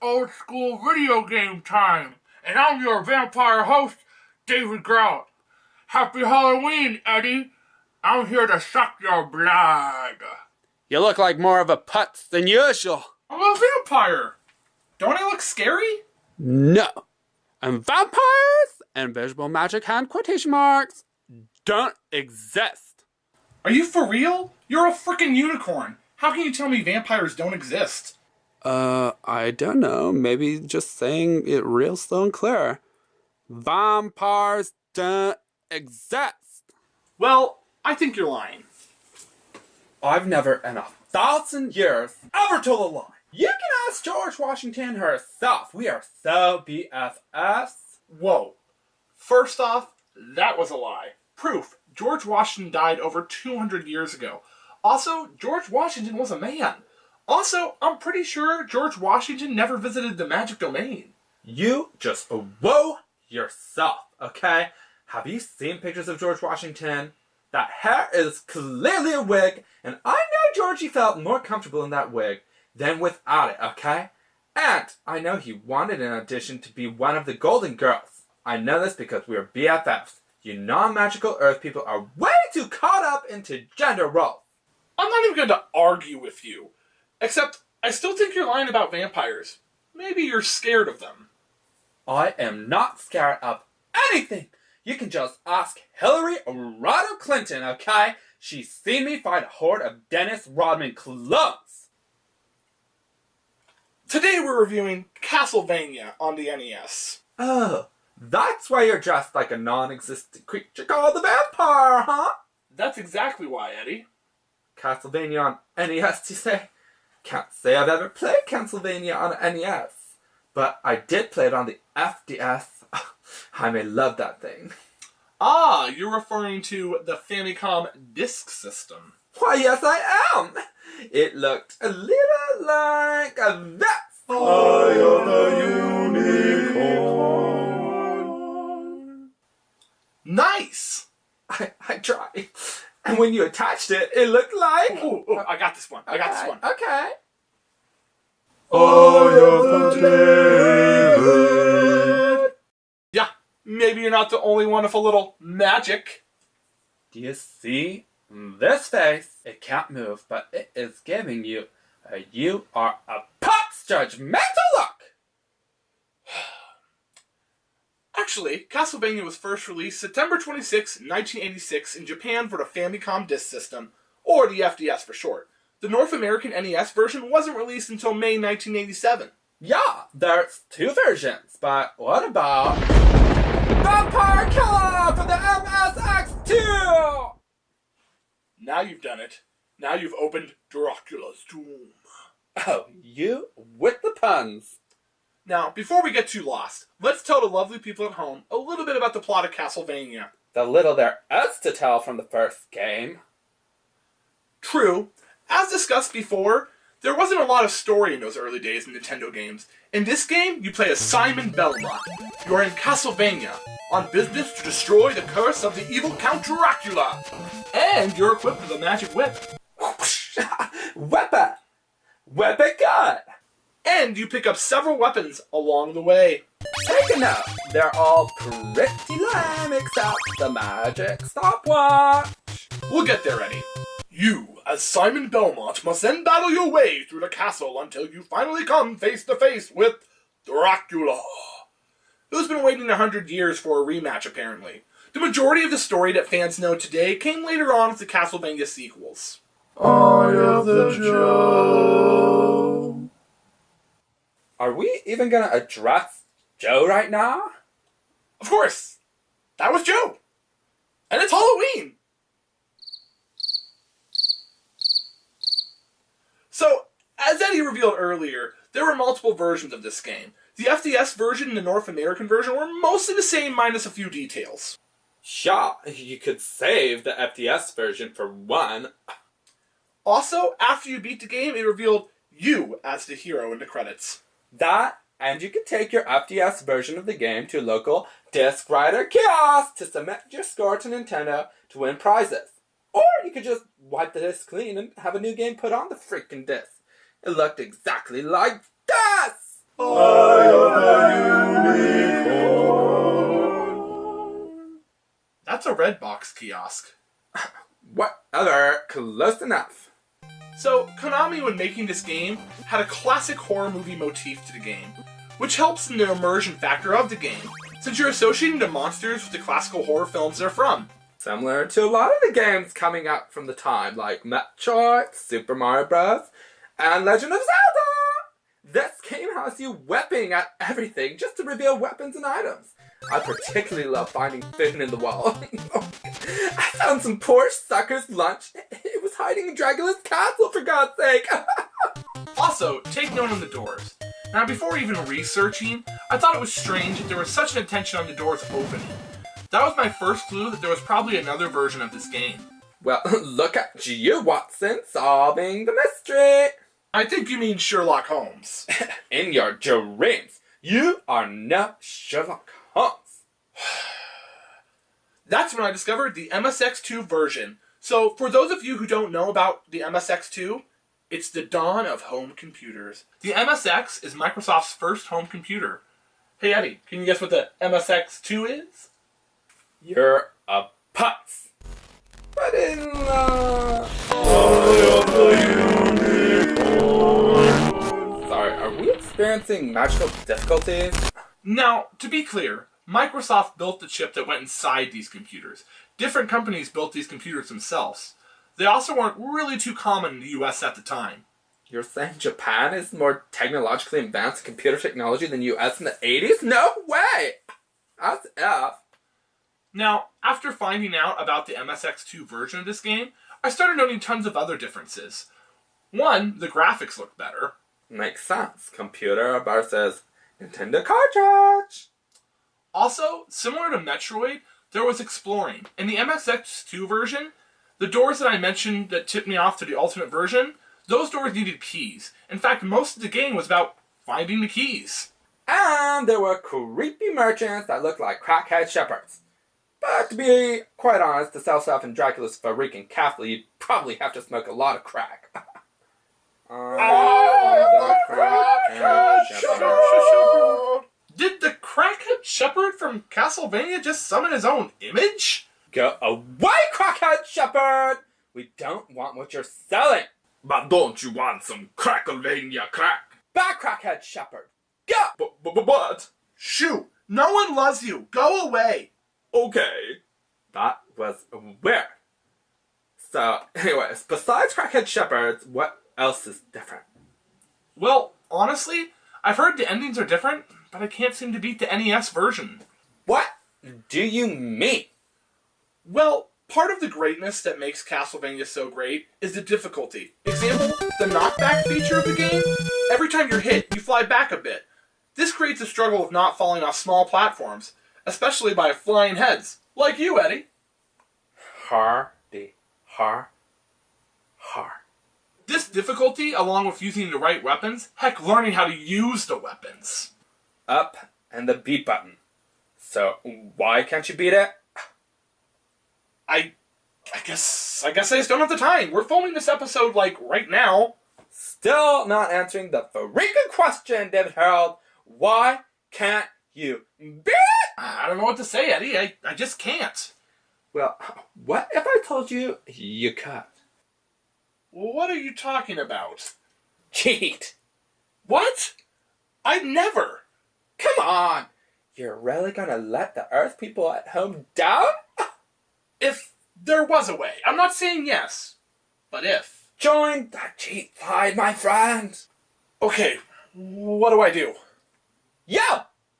old school video game time, and I'm your vampire host, David Grout. Happy Halloween, Eddie. I'm here to suck your blood. You look like more of a putz than usual. I'm a vampire. Don't I look scary? No. And vampires and visual magic hand quotation marks don't exist. Are you for real? You're a freaking unicorn. How can you tell me vampires don't exist? I don't know. Maybe just saying it real slow and clear. Vampires don't exist. Well, I think you're lying. I've never in 1,000 years ever told a lie. You can ask George Washington herself. We are so BFFs. Whoa. First off, that was a lie. Proof. George Washington died over 200 years ago. Also, George Washington was a man. Also, I'm pretty sure George Washington never visited the Magic Domain. You just whoa yourself, okay? Have you seen pictures of George Washington? That hair is clearly a wig, and I know Georgie felt more comfortable in that wig than without it, okay? And I know he wanted an audition to be one of the Golden Girls. I know this because we're BFFs. You non-magical Earth people are way too caught up into gender roles. I'm not even going to argue with you. Except, I still think you're lying about vampires. Maybe you're scared of them. I am not scared of anything. You can just ask Hillary Rodham Clinton, okay? She's seen me fight a horde of Dennis Rodman clones. Today we're reviewing Castlevania on the NES. Oh, that's why you're dressed like a non-existent creature called the vampire, huh? That's exactly why, Eddie. Castlevania on NES, you say? Can't say I've ever played Castlevania on NES. But I did play it on the FDS. I may love that thing. Ah, you're referring to the Famicom Disk System. Why, yes, I am. It looked a little like that. Eye of the Unicorn. Nice! I tried. And when you attached it, it looked like... Oh, I got this one. I got this one. Okay. Eye of David. Yeah, maybe you're not the only one with a little magic. Do you see this face? It can't move, but it is giving you a you are a putz judgmental look. Actually, Castlevania was first released September 26, 1986 in Japan for the Famicom Disk System, or the FDS for short. The North American NES version wasn't released until May 1987. Yeah, there's two versions, but what about Vampire Killer for the MSX2? Now you've done it. Now you've opened Dracula's tomb. Oh, you with the puns. Now, before we get too lost, let's tell the lovely people at home a little bit about the plot of Castlevania. The little there is to tell from the first game. True. As discussed before, there wasn't a lot of story in those early days in Nintendo games. In this game, you play as Simon Belmont. You are in Castlevania, on business to destroy the curse of the evil Count Dracula. And you're equipped with a magic whip. Weapon! Weapon gun! And you pick up several weapons along the way. Take a note. They're all pretty lame except the magic stopwatch. We'll get there, Eddie. You, as Simon Belmont, must then battle your way through the castle until you finally come face to face with Dracula, who's been waiting 100 years for a rematch, apparently. The majority of the story that fans know today came later on with the Castlevania sequels. Eye of the Joe. Are we even gonna address Joe right now? Of course! That was Joe! And it's Halloween! So, as Eddie revealed earlier, there were multiple versions of this game. The FDS version and the North American version were mostly the same minus a few details. Sure, you could save the FDS version for one. Also, after you beat the game, it revealed you as the hero in the credits. That, and you could take your FDS version of the game to a local disc writer kiosk to submit your score to Nintendo to win prizes. Or you could just wipe the disc clean and have a new game put on the freaking disc. It looked exactly like this! Eye of the Unicorn. That's a Redbox kiosk. Whatever, close enough. So, Konami, when making this game, had a classic horror movie motif to the game, which helps in the immersion factor of the game, since you're associating the monsters with the classical horror films they're from. Similar to a lot of the games coming out from the time, like Metroid, Super Mario Bros., and Legend of Zelda! This game has you weaponing at everything just to reveal weapons and items. I particularly love finding food in the wall. I found some poor sucker's lunch. It was hiding in Dracula's castle, for God's sake! Also, take note on the doors. Now, before even researching, I thought it was strange that there was such an attention on the doors opening. That was my first clue that there was probably another version of this game. Well, look at you, Watson, solving the mystery! I think you mean Sherlock Holmes. In your dreams, you are not Sherlock Holmes. That's when I discovered the MSX2 version. So, for those of you who don't know about the MSX2, it's the dawn of home computers. The MSX is Microsoft's first home computer. Hey Eddie, can you guess what the MSX2 is? You're a putz. But in Sorry, are we experiencing magical difficulties? Now, to be clear, Microsoft built the chip that went inside these computers. Different companies built these computers themselves. They also weren't really too common in the US at the time. You're saying Japan is more technologically advanced in computer technology than US in the 80s? No way! That's F. Now, after finding out about the MSX2 version of this game, I started noting tons of other differences. One, the graphics look better. Makes sense. Computer versus Nintendo cartridge. Also, similar to Metroid, there was exploring. In the MSX2 version, the doors that I mentioned that tipped me off to the ultimate version, those doors needed keys. In fact, most of the game was about finding the keys. And there were creepy merchants that looked like crackhead shepherds. But to be quite honest, to sell stuff in Dracula's freaking castle, you'd probably have to smoke a lot of crack. Did the crackhead shepherd from Castlevania just summon his own image? Go away, crackhead shepherd! We don't want what you're selling. But don't you want some Castlevania crack? Back, crackhead shepherd! Go! What? Shoo! No one loves you! Go away! Okay. That was weird. So, anyways, besides crackhead shepherds, what else is different? Well, honestly, I've heard the endings are different, but I can't seem to beat the NES version. What do you mean? Well, part of the greatness that makes Castlevania so great is the difficulty. Example, the knockback feature of the game. Every time you're hit, you fly back a bit. This creates a struggle of not falling off small platforms, especially by flying heads, like you, Eddie. Har. This difficulty, along with using the right weapons, heck, learning how to use the weapons. Up and the B button. So, why can't you beat it? I guess I just don't have the time. We're filming this episode, like, right now. Still not answering the freaking question, David Harold. Why can't you beat it? I don't know what to say, Eddie. I just can't. Well, what if I told you you could? What are you talking about? Cheat. What? I'd never. Come on. You're really gonna let the Earth people at home down? If there was a way. I'm not saying yes, but if. Join the cheat side, my friend. Okay, what do I do? Yo!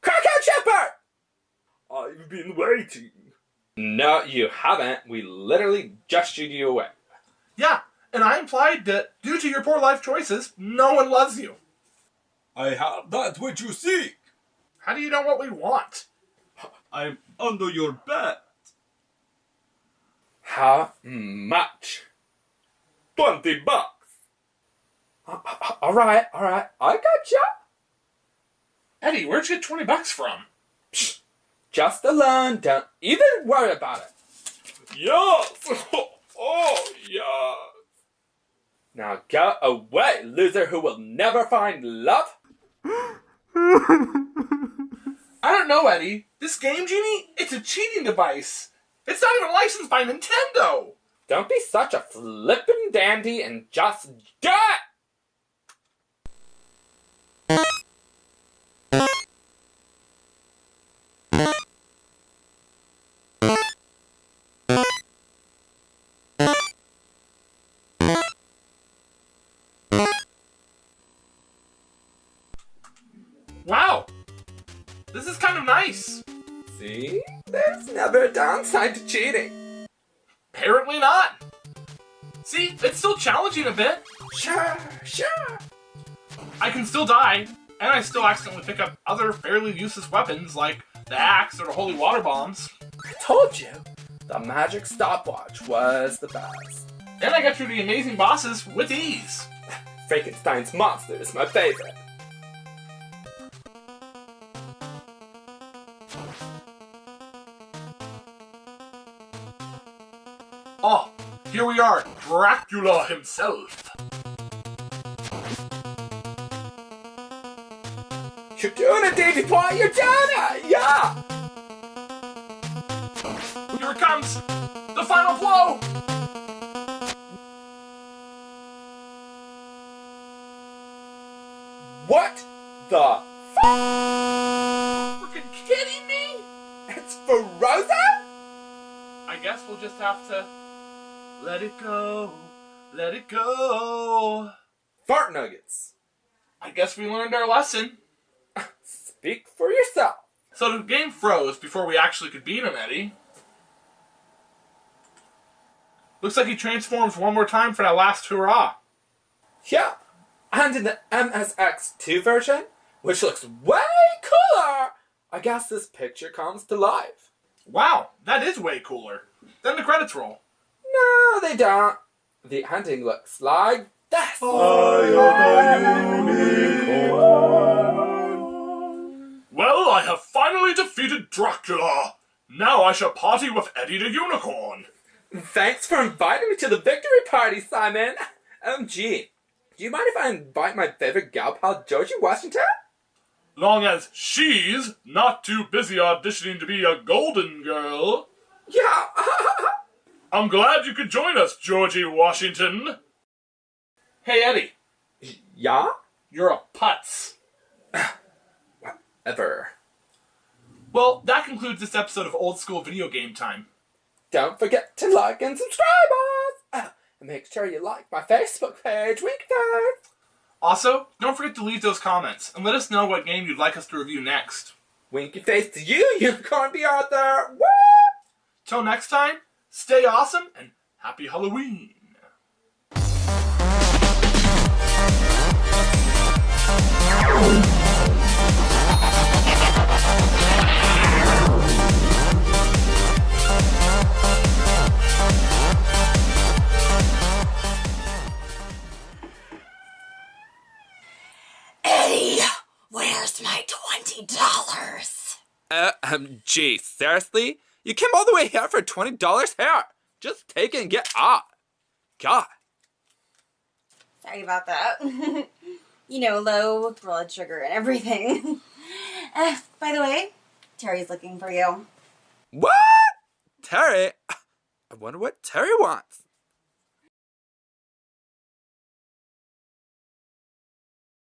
Crackhead Sheppard! I've been waiting. No, you haven't. We literally just shooed you away. Yeah, and I implied that due to your poor life choices, no one loves you. I have that which you seek. How do you know what we want? I'm under your bed. How much? $20. Alright, I gotcha. Eddie, where'd you get $20 from? Psh, just a loan. Don't even worry about it. Yes. Oh, yes. Now go away, loser who will never find love. I don't know, Eddie. This Game Genie, it's a cheating device. It's not even licensed by Nintendo. Don't be such a flippin' dandy and just do it! Wow. This is kind of nice. See? There's never a downside to cheating. Apparently not. See, it's still challenging a bit. Sure. I can still die, and I still accidentally pick up other fairly useless weapons like the axe or the holy water bombs. I told you, the magic stopwatch was the best. And I get through the amazing bosses with ease. Frankenstein's monster is my favorite. Oh, here we are, Dracula himself. You're doing it, Davy Boy! You're doing it! Yeah! Here it comes! The final blow! What the Freaking kidding me? It's frozen? I guess we'll just have to let it go. Let it go. Fart nuggets. I guess we learned our lesson. Speak for yourself. So the game froze before we actually could beat him, Eddie. Looks like he transforms one more time for that last hurrah. Yeah. And in the MSX2 version, which looks way cooler, I guess this picture comes to life. Wow, that is way cooler. Then the credits roll. No, they don't. The ending looks like this. Well, I have finally defeated Dracula. Now I shall party with Eddie the Unicorn. Thanks for inviting me to the victory party, Simon. Gee, do you mind if I invite my favorite gal pal, Georgie Washington? Long as she's not too busy auditioning to be a golden girl. Yeah. I'm glad you could join us, Georgie Washington. Hey, Eddie. Yeah? You're a putz. Whatever. Well, that concludes this episode of Old School Video Game Time. Don't forget to like and subscribe us. And make sure you like my Facebook page, Wink Face. Also, don't forget to leave those comments and let us know what game you'd like us to review next. Winky face to you, Unicorn Be Arthur. What? Till next time, stay awesome and happy Halloween. Eddie, where's my $20? Gee, seriously? You came all the way here for $20 here? Just take it and get off. God. Sorry about that. You know, low blood sugar and everything. By the way, Terry's looking for you. What? Terry? I wonder what Terry wants.